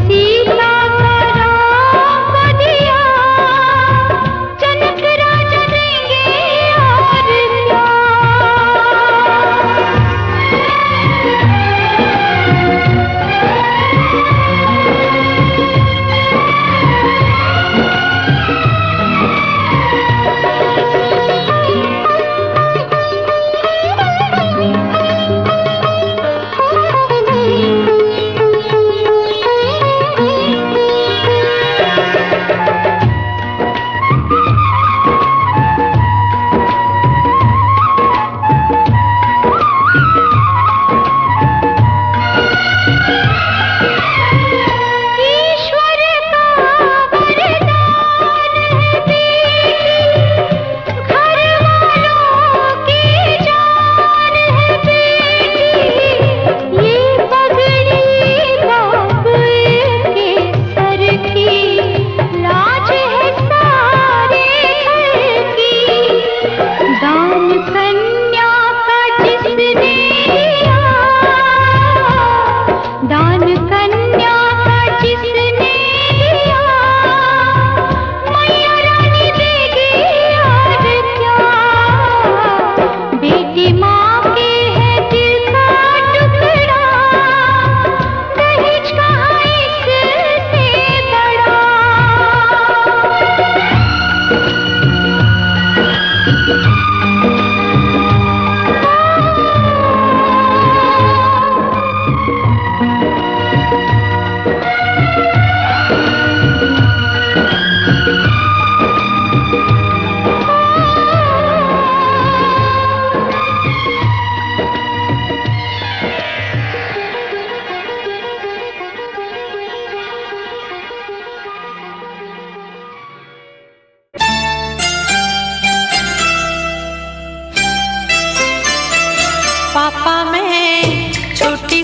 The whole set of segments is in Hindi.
सीता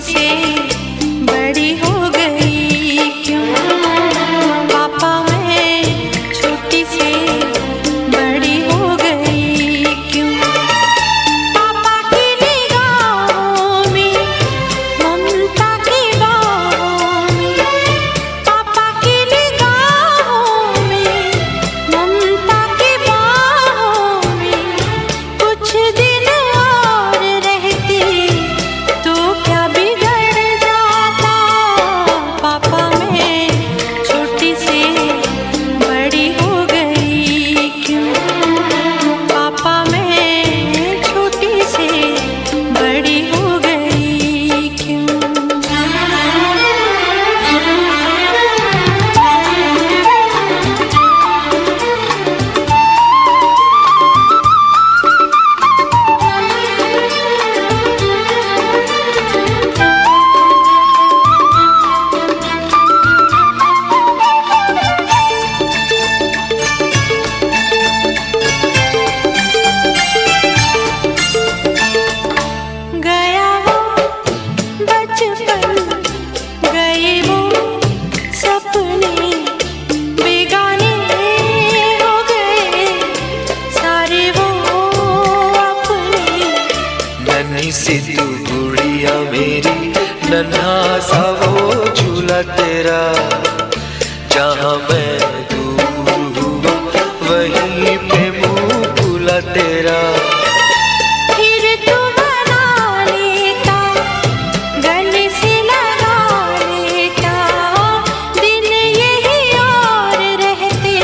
से बड़ी हो गई क्यों? पापा मैं छोटी से बड़ी हो गई क्यों? पापा की निगाहों में ममता की बाहों में, पापा की निगाहों में ममता की बाहों में, कुछ दिन और रहती तो क्या बिगड़ जाता? पापा मैं छोटी से बड़ी हो गई क्यों? पापा मैं छोटी से बड़ी हो गई क्यों? गया वो बचपन, गए वो सपने, बेगाने हो गए सारे वो अपने। नन्ही सी तू गुड़िया मेरी, नन्हा सा वो झूला तेरा, जहाँ मैं दूर हुआ वहीं पे मुँह खुला तेरा। फिर तू बना लेता, गले से लगा लेता, दिन यही और रहते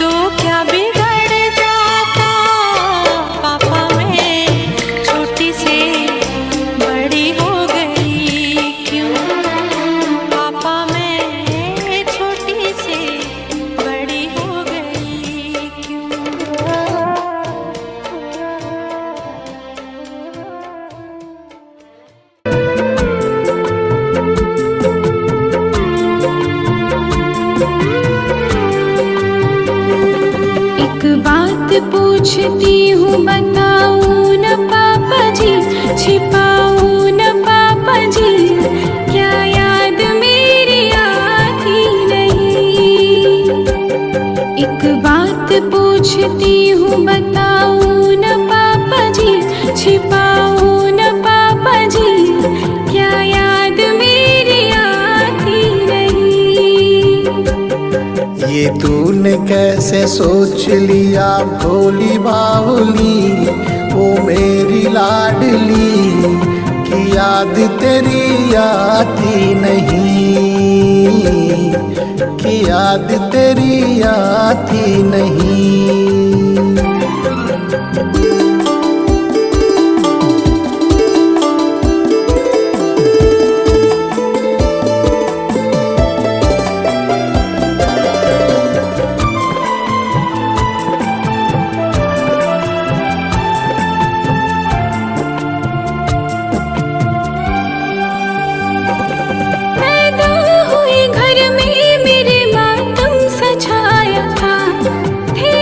तो क्या बिगड़ जाता? पापा मैं छोटी से बड़ी हो गई क्यों? पापा मैं छोटी से बड़ी हो गई क्यों? एक बात पूछती हूँ बताऊँ न पापा जी, छिपाऊँ न पापा जी, क्या याद मेरी आती नहीं? एक बात पूछती हूँ बताऊँ न पापा जी, छिपाऊँ न पापा जी, क्या याद मेरी आती नहीं? ये तूने कैसे सोच लिया भोली बावली, ओ मेरी लाडली, कि याद तेरी आती नहीं, कि याद तेरी आती नहीं। पैदा हुए घर में मेरे मातम सजाया था, थे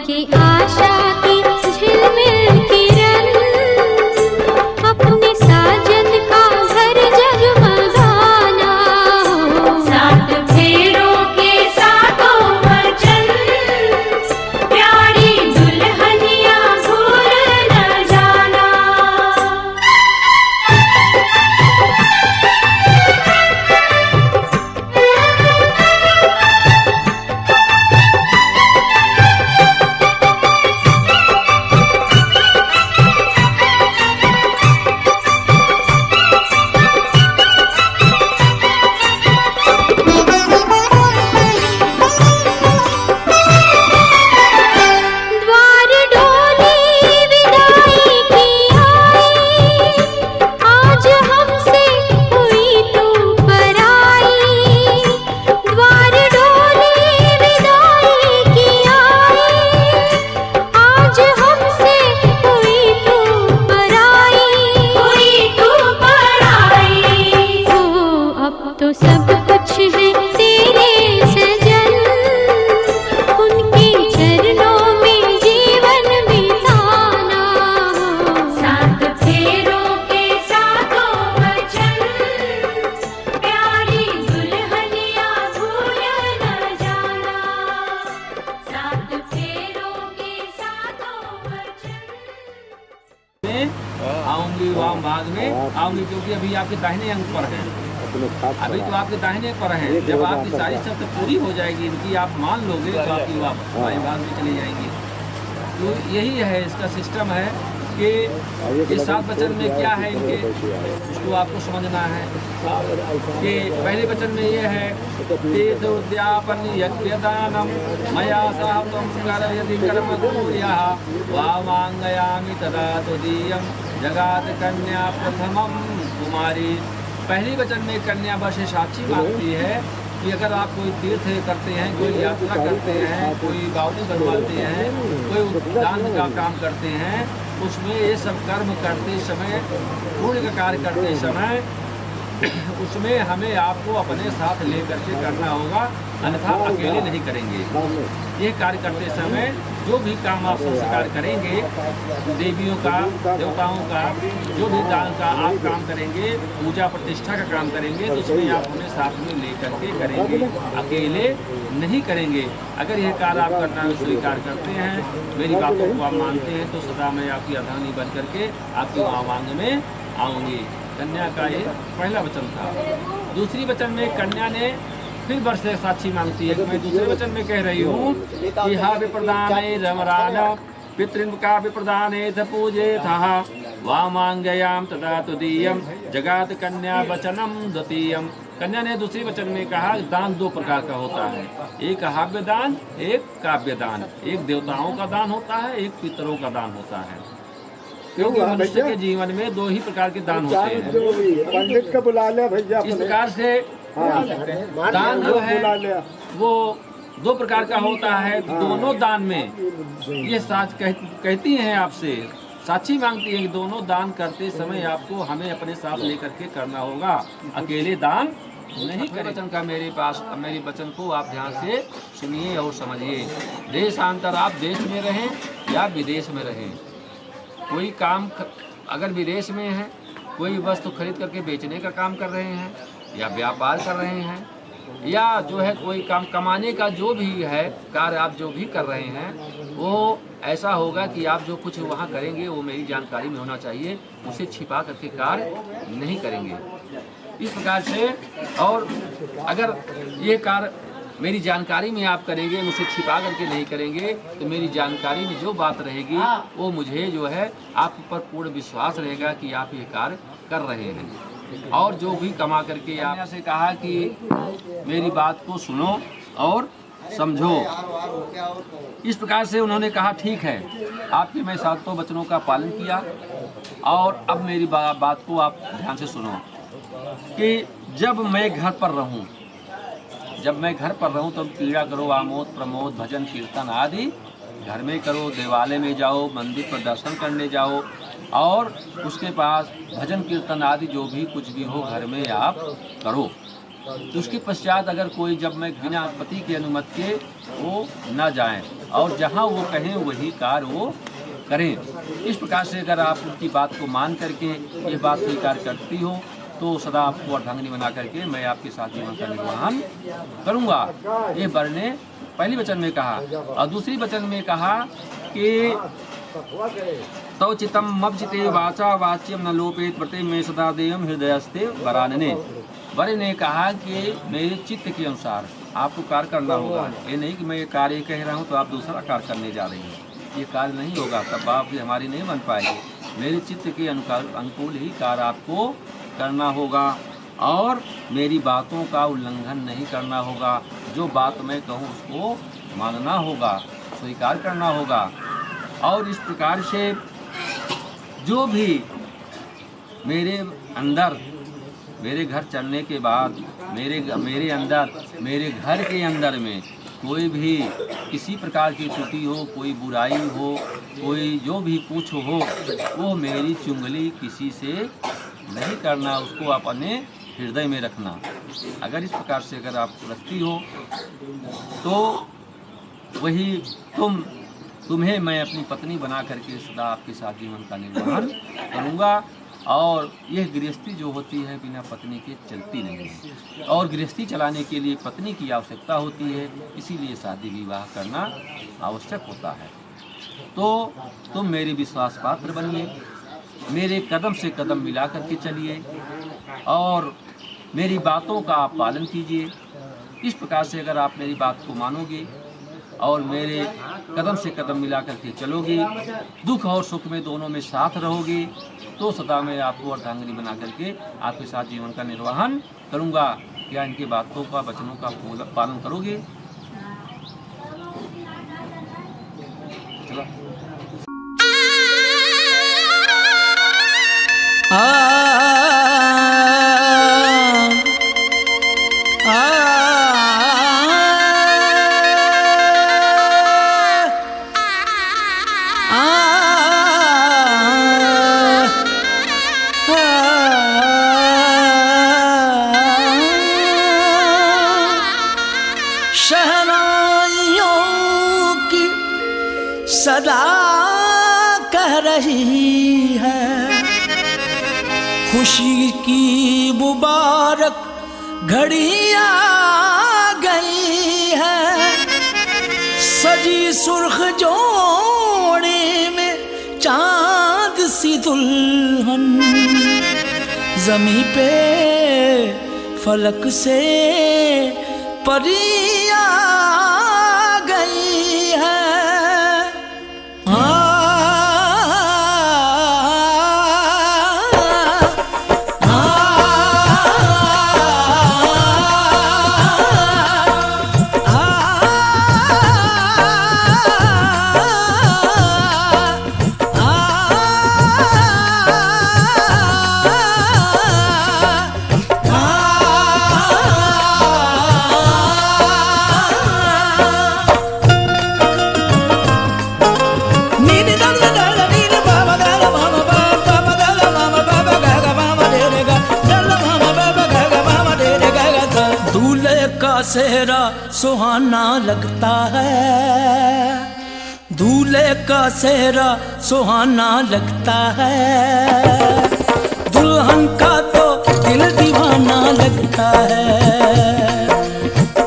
उनकी आशा की झिलमिल किरण अपने साजन का घर जगमगाना हो। सात फेरों के सातों वचन प्यारी दुल्हनिया भूल न जाना। द्वार डोली विदाई की आई, आज हमसे हुई तू पराई। द्वार डोली विदाई की आई, आज हमसे हुई तू पराई। हो अब तो सब कुछ है तेरे सजन, उनके चरणों में जीवन बिताना हो। सात फेरों के सातों वचन प्यारी दुल्हनिया भूल न जाना। सात फेरों के सातों वचन। में आऊंगी वाम भाग में आऊंगी, क्योंकि अभी आपके दाहिने अंग पर है, अभी तो आपके दाहिने पर है। जब आपकी सारी शर्त पूरी हो जाएगी इनकी, आप मान लोगे तो आपकी वापस बाएं भाग में चली जाएंगी। तो यही है इसका सिस्टम है कि इस 7 वचन में क्या है इनके, उसको आपको समझना है। कि पहले वचन में ये है तीर्थ उद्यापन यज्ञदानम मया सह त्वं करयति कर्म कुर्याः वामांगयामि तदा तुदीयं जगात कन्या प्रथमम कुमारी। पहली वचन में कन्या वर्ष साक्षी मांगती है कि अगर आप कोई तीर्थ करते हैं, कोई यात्रा करते हैं, कोई बावली बनवाते हैं, कोई दान का काम करते हैं, उसमें ये सब कर्म करते समय, पुण्य का कार्य करते समय उसमें हमें आपको अपने साथ ले करके करना होगा, अन्यथा अकेले नहीं करेंगे। ये कार्य करते समय जो भी काम आप संस्कार करेंगे, देवियों का, देवताओं का, जो भी दान का आप काम करेंगे, पूजा प्रतिष्ठा का काम करेंगे, तो उसमें आप हमें साथ में ले करके करेंगे, अकेले नहीं करेंगे। अगर यह कार्य आप करना स्वीकार करते हैं, मेरी बातों को आप मानते हैं, तो सदा मैं आपकी अर्धांगिनी बन करके आपके वामांग में आऊँगी। कन्या का ये पहला वचन था। दूसरी वचन में कन्या ने फिर वर्ष से साक्षी मांगती है कि मैं दूसरे वचन में कह रही हूँ कि हा विप्रदान रमरान पितृन का विप्रदान पूजे था वामांगयाम तथा तुदीयम जगात कन्या वचनम द्वितीयम। कन्या ने दूसरी वचन में कहा दान 2 प्रकार का होता है, एक हाव्य दान, एक काव्य दान। एक देवताओं का दान होता है, एक पितरों का दान होता है, क्योंकि मनुष्य के जीवन में 2 ही प्रकार के दान होते हैं। पंडित का बुला लिया भैया, इस प्रकार से दान जो है वो 2 प्रकार का होता है। दोनों दान में ये साच कहती हैं आपसे, साक्षी मांगती है कि दोनों दान करते समय आपको हमें अपने साथ लेकर के करना होगा, अकेले दान नहीं करें। वचन का मेरे वचन को आप ध्यान से सुनिए और समझिए। देशांतर, आप देश में रहें या विदेश में रहें, कोई काम अगर विदेश में है, कोई वस्तु खरीद करके बेचने का काम कर रहे हैं या व्यापार कर रहे हैं, या जो है कोई काम कमाने का जो भी है कार्य आप जो भी कर रहे हैं, वो ऐसा होगा कि आप जो कुछ वहाँ करेंगे वो मेरी जानकारी में होना चाहिए, उसे छिपा करके कार्य नहीं करेंगे। इस प्रकार से, और अगर ये कार्य मेरी जानकारी में आप करेंगे, मुझसे छिपा करके नहीं करेंगे, तो मेरी जानकारी में जो बात रहेगी वो मुझे जो है आप पर पूर्ण विश्वास रहेगा कि आप ये कार्य कर रहे हैं। और जो भी कमा करके आप से कहा कि मेरी बात को सुनो और समझो। इस प्रकार से उन्होंने कहा ठीक है, आपके मैं 7 वचनों का पालन किया, और अब मेरी बात को आप ध्यान से सुनो कि जब मैं घर पर रहूं तो पीड़ा करो, आमोद प्रमोद भजन कीर्तन आदि घर में करो, देवालय में जाओ, मंदिर पर दर्शन करने जाओ, और उसके पास भजन कीर्तन आदि जो भी कुछ भी हो घर में आप करो। तो उसके पश्चात अगर कोई, जब मैं बिना पति की अनुमति के वो न जाएं और जहाँ वो कहें वही कार्य वो करें। इस प्रकार से अगर आप उनकी बात को मान करके ये बात स्वीकार करती हो तो सदा आपको अर्धांगिनी बना करके मैं आपके साथ जीवन का निर्वहन करूँगा। ये वर ने पहली वचन में कहा, और दूसरी वचन में कहा कि तव चितम मवचिते वाचा वाच्यम न लोपेत व्रते में सदा देयम हृदयस्ते वरानने। वर ने कहा कि मेरे चित्त के अनुसार आपको कार्य करना होगा। ये नहीं कि मैं ये कार्य कह रहा हूँ तो आप दूसरा कार्य करने जा रही हैं, ये कार्य नहीं होगा, तब आप भी हमारी नहीं बन पाएंगे। मेरे चित्त के अनुकूल ही कार्य आपको करना होगा और मेरी बातों का उल्लंघन नहीं करना होगा। जो बात मैं कहूँ उसको मानना होगा, स्वीकार करना होगा। और इस प्रकार से जो भी मेरे अंदर, मेरे घर चलने के बाद मेरे अंदर, मेरे घर के अंदर में कोई भी किसी प्रकार की त्रुटि हो, कोई बुराई हो, कोई जो भी कुछ हो, वो मेरी चुंगली किसी से नहीं करना, उसको अपने हृदय में रखना। अगर इस प्रकार से अगर आप रखती हो तो वही तुम्हें मैं अपनी पत्नी बना करके सदा आपके साथ जीवन का निर्वहन करूँगा। और यह गृहस्थी जो होती है बिना पत्नी के चलती नहीं है, और गृहस्थी चलाने के लिए पत्नी की आवश्यकता होती है, इसीलिए शादी विवाह करना आवश्यक होता है। तो तुम मेरे विश्वास पात्र बनिए, मेरे कदम से कदम मिला करके चलिए और मेरी बातों का आप पालन कीजिए। इस प्रकार से अगर आप मेरी बात को मानोगे और मेरे कदम से कदम मिला करके चलोगे, दुख और सुख में दोनों में साथ रहोगे, तो सदा मैं आपको अर्धांगिनी बना करके आपके साथ जीवन का निर्वहन करूँगा। क्या इनकी बातों का, वचनों का पालन करोगे? चलो। सदा कह रही है खुशी की मुबारक घड़ी आ गई है, सजी सुर्ख जोड़े में चांद सी दुल्हन, ज़मीं पे फलक से परी आ गई है। सेहरा सुहाना लगता है, दूल्हे का सेहरा सुहाना लगता है, दुल्हन का तो दिल दीवाना लगता है।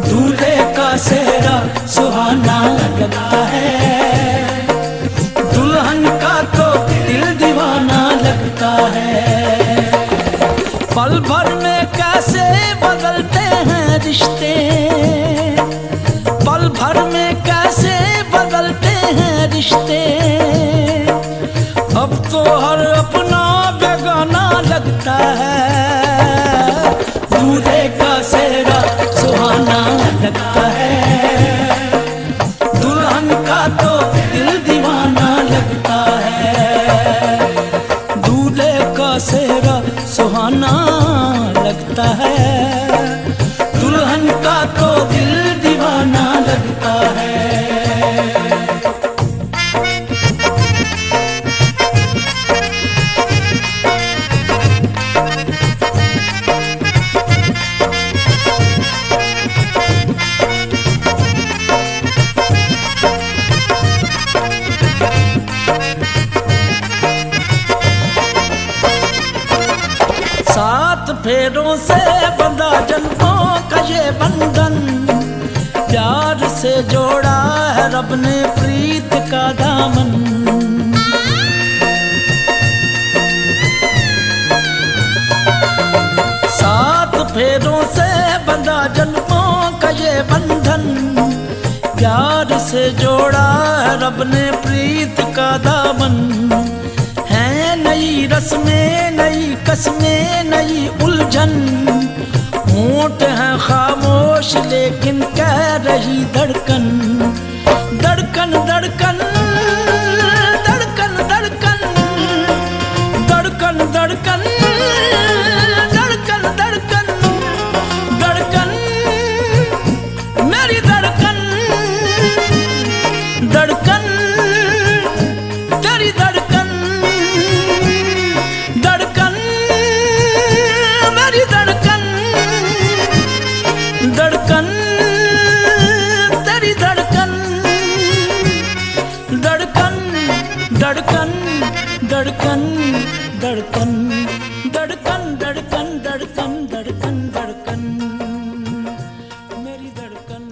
दूल्हे का सेहरा सुहाना लगता है, दुल्हन का तो दिल दीवाना लगता है। पल भर में कैसे बदलते हैं रिश्ते, पल भर में कैसे बदलते हैं रिश्ते, अब तो हर अपना बेगाना लगता है। दूल्हे का सेहरा सुहाना लगता है, दुल्हन का तो दिल दीवाना लगता है। दूल्हे का सेहरा सुहाना लगता है। फेरों से बंधा जन्मों का ये बंधन, प्यार से जोड़ा है रब ने प्रीत का दामन। सात फेरों से बंधा जन्मों का ये बंधन, प्यार से जोड़ा है रब ने प्रीत का दामन। है नई रस्में, नई कस्में, नई उलझन, होंठ है खामोश लेकिन कह रही धड़कन। धड़कन धड़कन धड़कन धड़कन धड़कन धड़कन धड़कन धड़कन धड़कन मेरी धड़कन। धड़कन तेरी धड़कन, धड़कन मेरी धड़कन। धड़कन तेरी धड़कन, धड़कन धड़कन धड़कन धड़कन धड़कन धड़कन धड़कन धड़कन धड़कन मेरी धड़कन।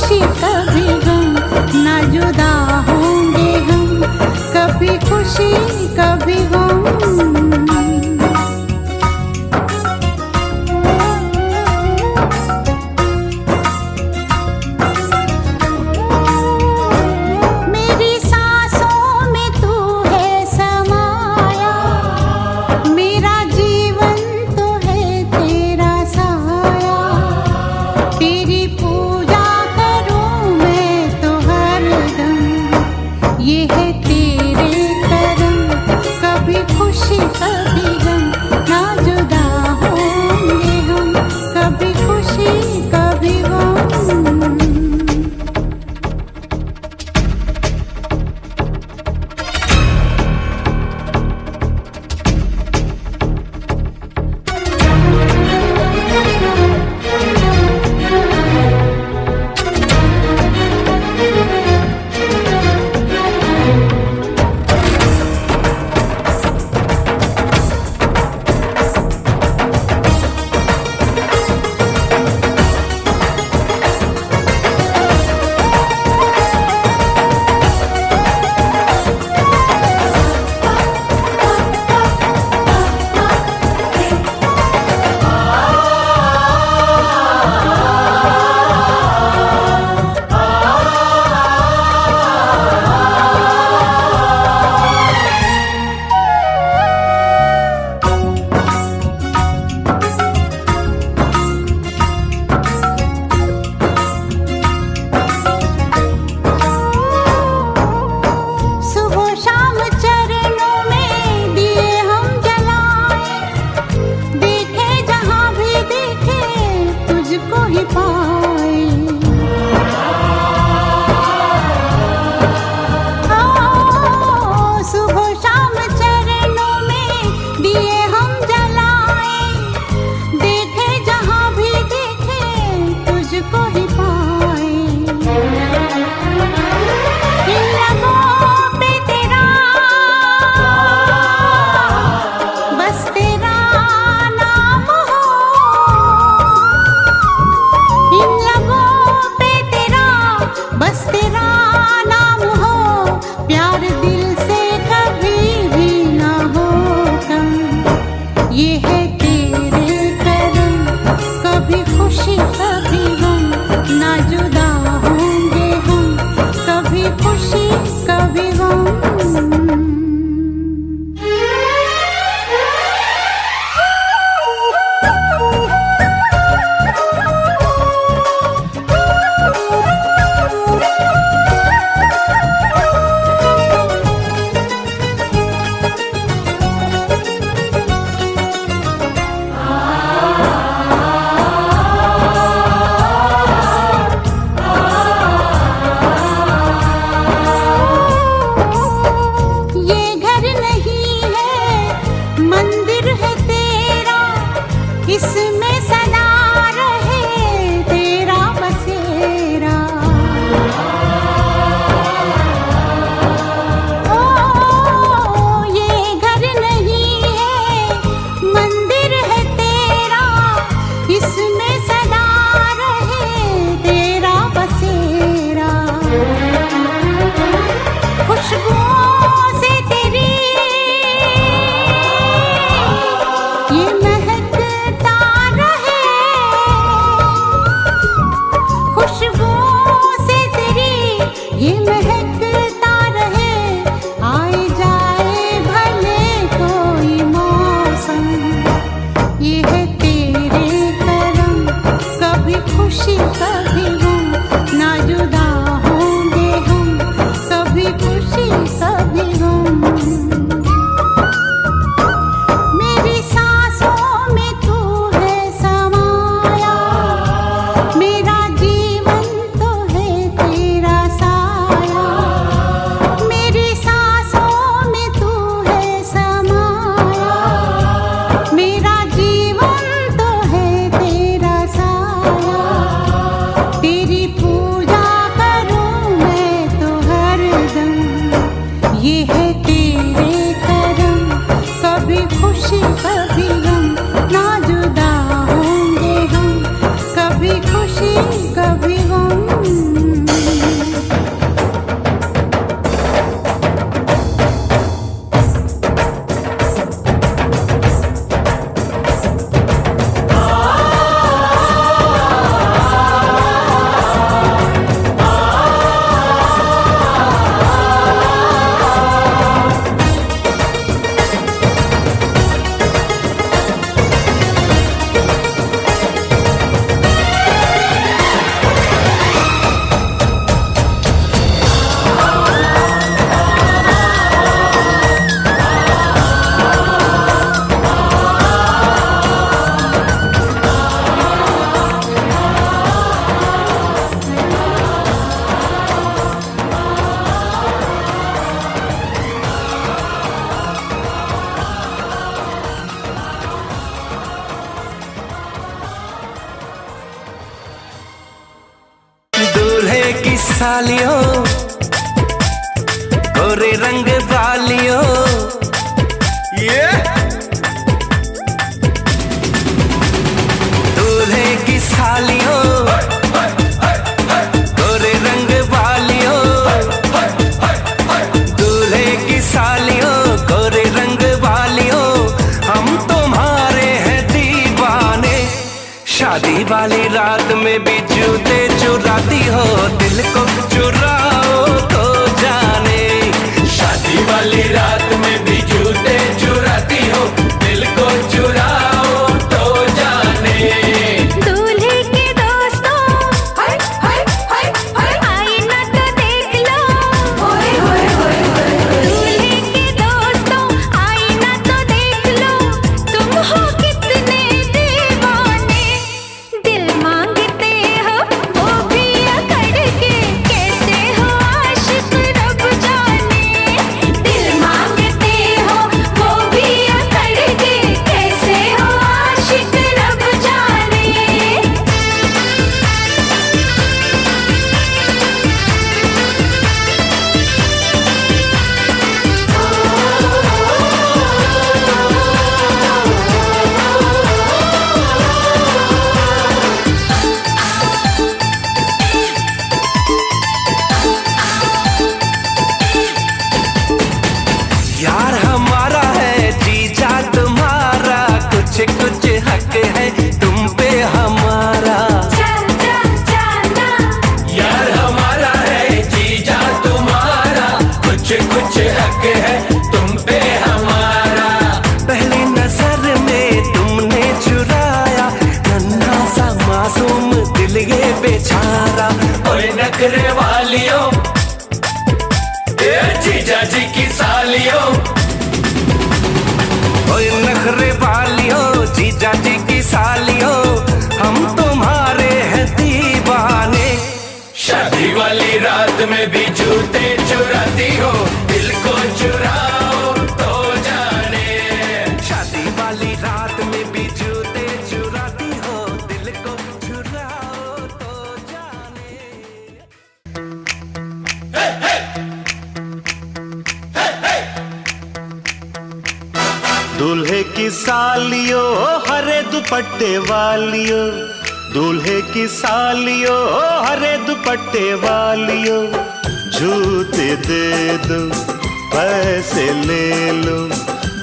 खुशी कभी गम, ना जुदा होंगे हम, कभी खुशी कभी गम। ये है तेरे करम, कभी खुशी कभी गम, ना जुदा होंगे हम, कभी खुशी कभी गम। इसमें सदा रहे तेरा बसेरा। ओ ये घर नहीं है मंदिर है तेरा, इसमें सदा रहे तेरा बसेरा। खुशबुओं से तेरी ये महकता रहे, खुशबुओं से तेरी ये महकता रहे। आए जाए भले कोई मौसम, ये है तेरे करम, कभी खुशी कभी गम, ना जुदा होंगे हम, कभी खुशी कभी गम। मेरी सांसों में तू है समाया, मेरा जीवन तो है तेरा साया। सालियों, गोरे रंग वालियों, दूल्हे की सालियों, गोरे रंग वालियों, दूल्हे की सालियों, गोरे रंग वालियों, हम तुम्हारे हैं दीवाने। शादी वाली रात में भी जूते चुराती हो, दिल को चुराओ तो जाने। शादी वाली रात में भी जूते चुराती हो, दिल को चुराओ तो जाने। दूल्हे के दोस्तों आईना तो देख लो, दूल्हे के दोस्तों आईना तो देख लो, तुम हो कितने दीवाने। दिल मांगते हो वो भी अकड़ के, कैसे हो आशिक रब जाने। दिल मांगते हो वो भी अकड़ के, कैसे हो आशिक रब जाने। यार हमारा है जीजा तुम्हारा, कुछ कुछ हक है तुम पे हमारा। यार हमारा है जीजा तुम्हारा, कुछ कुछ हक है तुम पे हमारा। पहली नजर में तुमने चुराया नन्हा सा मासूम दिल ये बेचारा। ओए नखरे वालियों, जीजा जी की सालियों, ओए नखरे वालियों, जीजा जी की सालियों, हम तुम्हारे हैं दीवाने। शादी वाली रात में भी जूते चुराती हो, दिल को चुराओ तो जाने। शादी वाली रात में भी जूते चुराती हो, दिल को चुराओ तो जाने। दूल्हे की सालियों हरे दुपट्टे वालियों, दूल्हे की सालियों हरे दुपट्टे वालियों, जूते दे दो पैसे ले लो,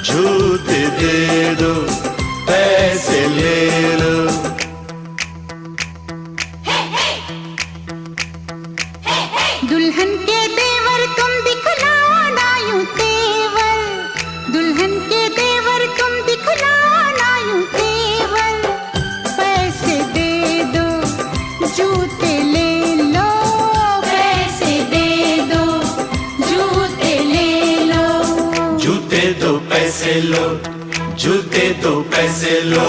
जूते दे दो पैसे ले लो। दुल्हन के देवर तुम दिखलाना यूं तेवर, दुल्हन के देवर तुम दिखलाना यूं तेवर। पैसे दे दो जूते ले लो, पैसे दे दो जूते ले लो। जूते दो पैसे लो, जूते दो पैसे लो।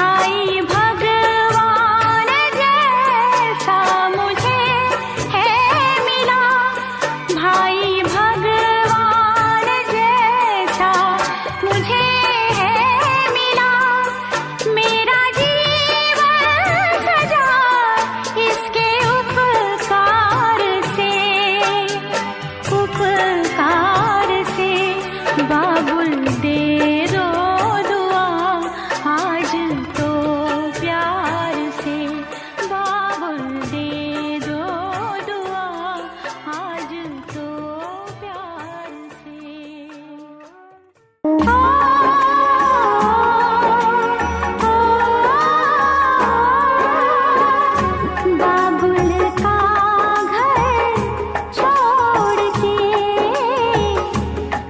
भाई भगवान जैसा मुझे है मिला, भाई भगवान जैसा मुझे है मिला, मेरा जीवन सजा इसके उपकार से, उपकार से। बाबुल दे दो दुआ आज तो प्यार से, बाबुल दे दो दुआ आज तो प्यार से। बाबुल का घर छोड़ के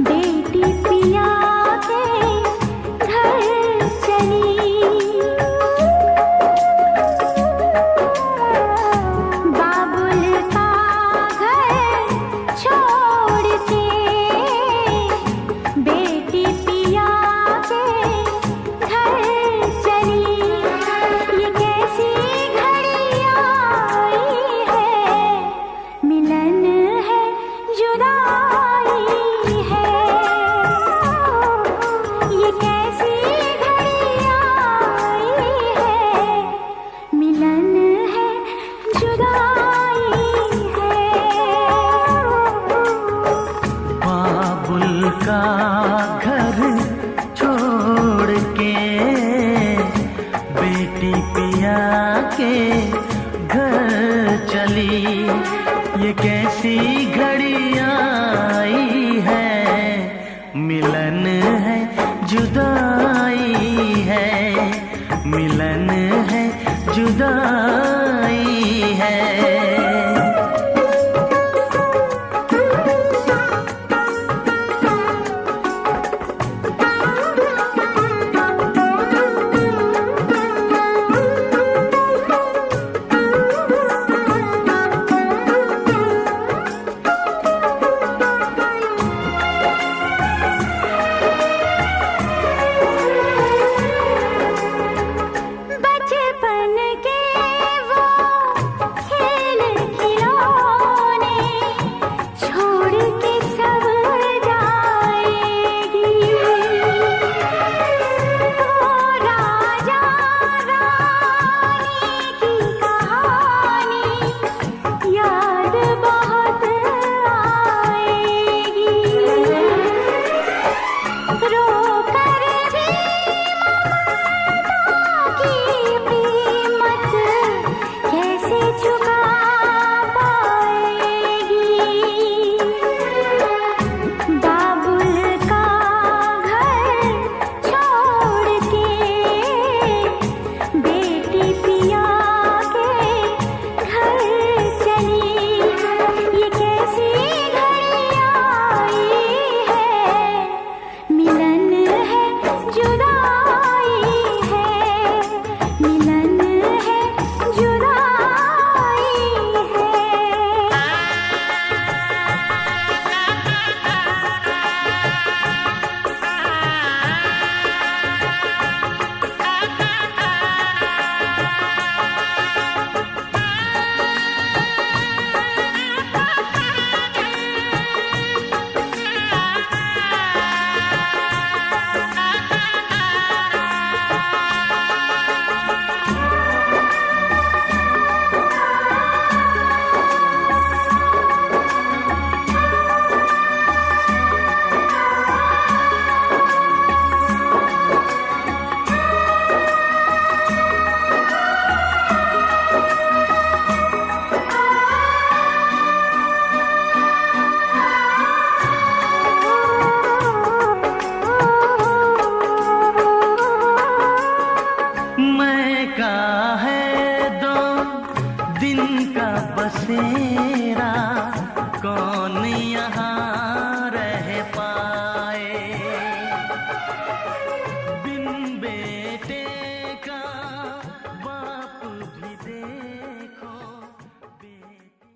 बेटी पिया के घर चली, बाबुल का घर छोड़ के बेटी पिया के घर चली, ये कैसी घड़ी आई है, मिलन है जुदाई है, ये कैसी घड़ी आई है, मिलन है जुदाई है। बाबुल का घर छोड़ के बेटी पिया के घर चली, ये कैसी घड़ी आई है, मिलन है जुदाई है, मिलन है जुदाई है। बचपन के वो खेल खिलौने छोड़ के सब जाएगी, वो राजा रानी की कहानी याद बहुत आएगी, रो कर भी की कीमत कैसे चुका पाएगी। बाबुल का घर छोड़ के बेटी पिया के घर चली, ये कैसी घड़ी आई है, मिलन है जुदाई है, मिलन है जुदाई है। मैं का है दो दिन का बसेरा, कौन यहाँ रह पाए, बिन बेटे का बाप भी देखो बेटी।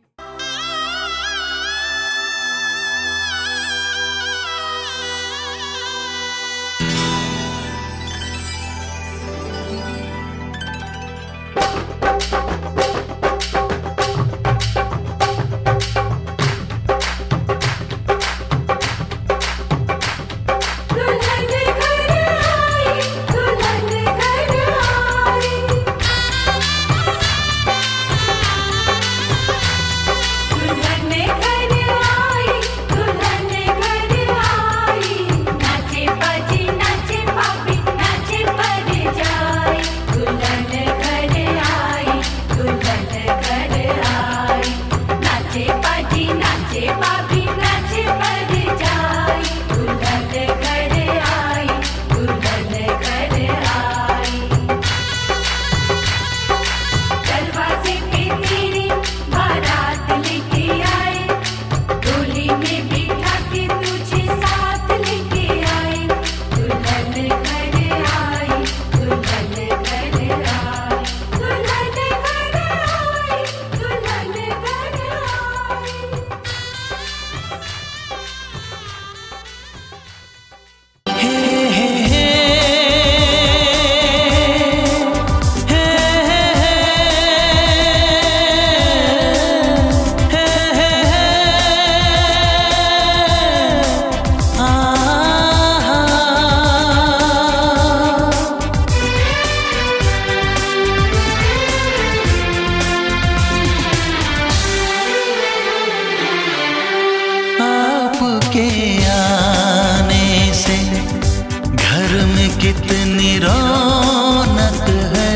कितनी रौनक है,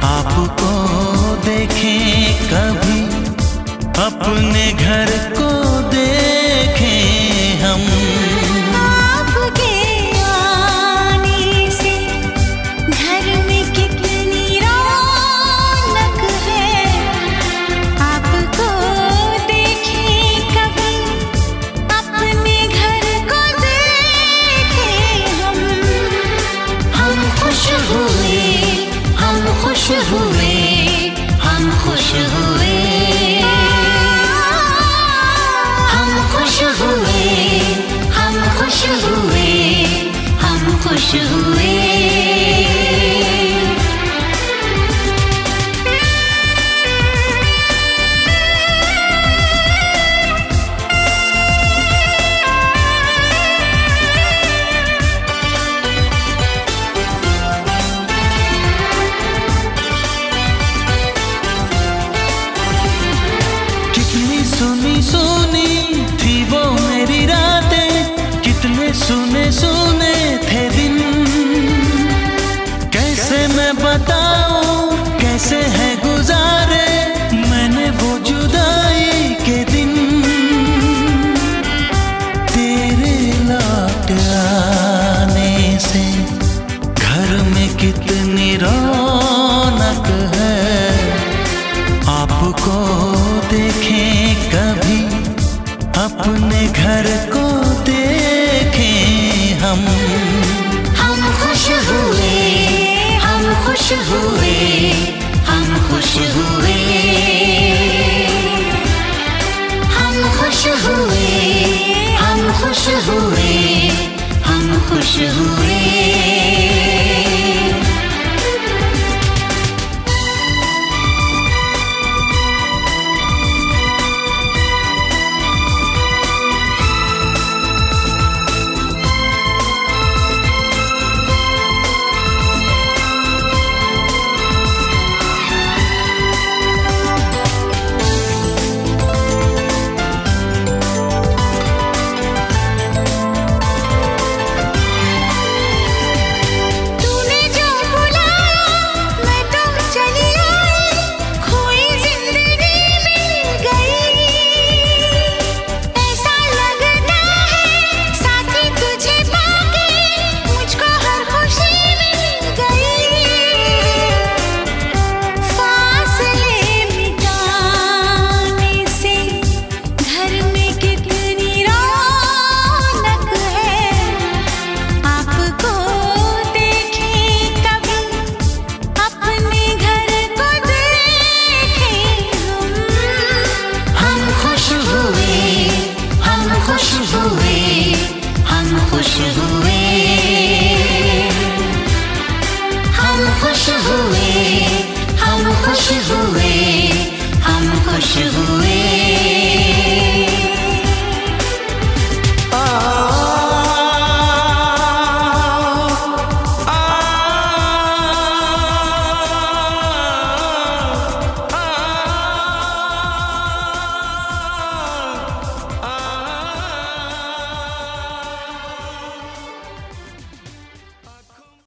आपको देखें कभी, अपने घर को देखें हम। आपके आने से घर में कितनी रौनक है, आपको देखें कभी, अपने घर को देखें हम। हम खुश हुए, हम खुश हुए, हम खुश हुए, हम खुश हुए, हम खुश हुए, हम खुश हुए। कितनी सुनी सुनी थी वो मेरी रातें, कितने सुने सुने थे दिन। कैसे मैं बताऊं कैसे है गुजारे मैंने वो जुदाई के दिन। तेरे लौट आने से घर में कितनी रौनक है, आपको देखें कभी, अपने घर को देखें हम। हम खुश हुए, हम खुश हुए, हम खुश हुए, हम खुश हुए, हम खुश हुए, हम खुश हुए। तूने जो बुलाया मैं तो चली आई, खोई जिंदगी मिल गई। ऐसा लगता है साथी तुझे पाके मुझको हर खुशी मिल गई। फासले मिटाने से घर में कितनी रौनक है, आपको देखें कभी, अपने घर को देखें हम। हम खुश हुए, हम खुश हुए, हम खुश हुए, हम खुश हुए, हम खुश हुए,